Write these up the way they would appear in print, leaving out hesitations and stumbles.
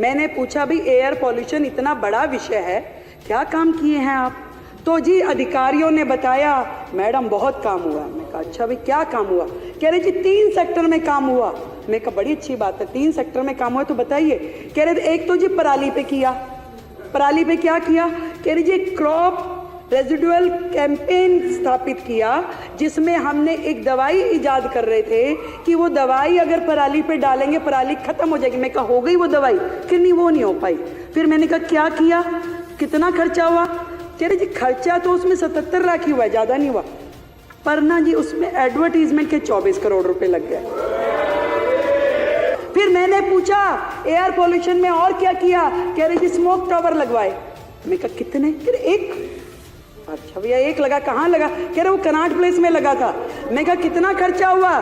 मैंने पूछा भाई एयर पॉल्यूशन इतना बड़ा विषय है, क्या काम किए हैं आप? तो जी अधिकारियों ने बताया मैडम बहुत काम हुआ। मैं कहा अच्छा भाई क्या काम हुआ? कह रहे जी 3 सेक्टर में काम हुआ। मैं कहा बड़ी अच्छी बात है, 3 सेक्टर में काम हुआ तो बताइए। कह रहे एक तो जी पराली पे किया। पराली पे क्या किया? कह रही जी क्रॉप रेजिडुअल कैंपेन स्थापित किया, जिसमें हमने एक दवाई इजाद कर रहे थे कि वो दवाई अगर पराली पे डालेंगे पराली खत्म हो जाएगी। मैं कहा हो गई वो दवाई? कि नहीं वो नहीं हो पाई। फिर मैंने कहा क्या किया, कितना खर्चा हुआ? कह रहे जी खर्चा तो उसमें 77 लाख ही हुआ है, ज्यादा नहीं हुआ। पर ना जी उसमें एडवर्टीजमेंट के 24 करोड़ रुपए लग गए। फिर मैंने पूछा एयर पॉल्यूशन में और क्या किया? कह रहे जी स्मोक टावर लगवाए। मैं कहा कितने? कह रहे एक। अच्छा भैया एक लगा, कहाँ लगा? कह रहे वो कनाट प्लेस में लगा था। मैं कहा कितना खर्चा हुआ?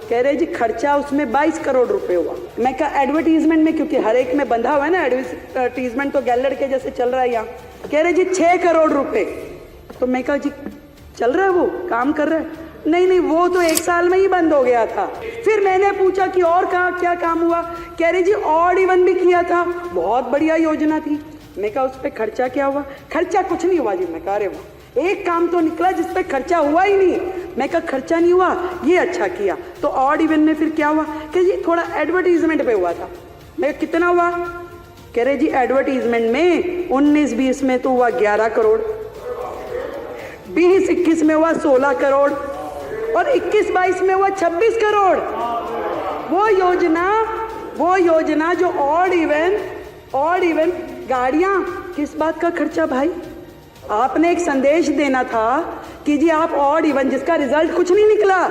कह रहे जी खर्चा उसमें 22 करोड़ रुपए हुआ। मैं कहा एडवर्टीजमेंट में, क्योंकि हर एक में बंधा हुआ है ना एडवर्टीजमेंट, तो गैलड़ के जैसे चल रहा है यहाँ। कह रहे जी 6 करोड़ रुपए। तो मैं कहा जी चल रहा है, वो काम कर रहा है? नहीं नहीं वो तो 1 साल में ही बंद हो गया था। फिर मैंने पूछा कि और कहाँ क्या काम हुआ? कह रहे जी ऑड इवन भी किया था, बहुत बढ़िया योजना थी। मैं कहा उस पर खर्चा क्या हुआ? खर्चा कुछ नहीं हुआ जी। मैं कहा अरे वाह, एक काम तो निकला जिस पे खर्चा हुआ ही नहीं। मैं कहा खर्चा नहीं हुआ, ये अच्छा किया। तो ऑड इवन में फिर क्या हुआ? कि जी थोड़ा एडवर्टीजमेंट पे हुआ था। मैं कहा कितना हुआ? कह रहे जी एडवर्टीजमेंट में 19-20 में तो हुआ 11 करोड़, 20-21 में हुआ 16 करोड़ और 21-22 में हुआ 26 करोड़। वो योजना जो ऑड इवन गाड़ियां, किस बात का खर्चा भाई? आपने एक संदेश देना था कि जी आप ऑड इवन, जिसका रिजल्ट कुछ नहीं निकला।